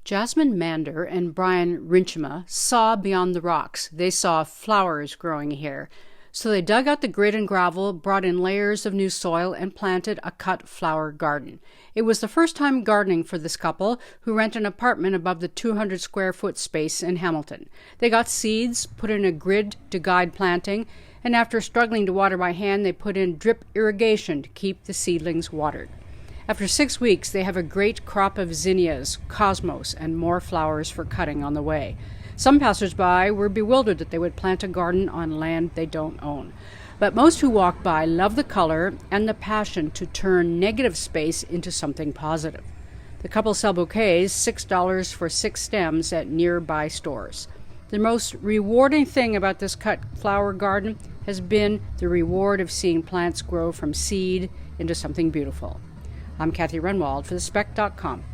Jasmine Mander and Brian Rinchema saw beyond the rocks. They saw flowers growing here. So they dug out the grit and gravel, brought in layers of new soil, and planted a cut flower garden. It was the first time gardening for this couple, who rent an apartment above the 200 square foot space in Hamilton. They got seeds, put in a grid to guide planting, and after struggling to water by hand, they put in drip irrigation to keep the seedlings watered. After 6 weeks, they have a great crop of zinnias, cosmos, and more flowers for cutting on the way. Some passers-by were bewildered that they would plant a garden on land they don't own. But most who walk by love the color and the passion to turn negative space into something positive. The couple sell bouquets, $6 for 6 stems at nearby stores. The most rewarding thing about this cut flower garden has been the reward of seeing plants grow from seed into something beautiful. I'm Kathy Renwald for thespec.com.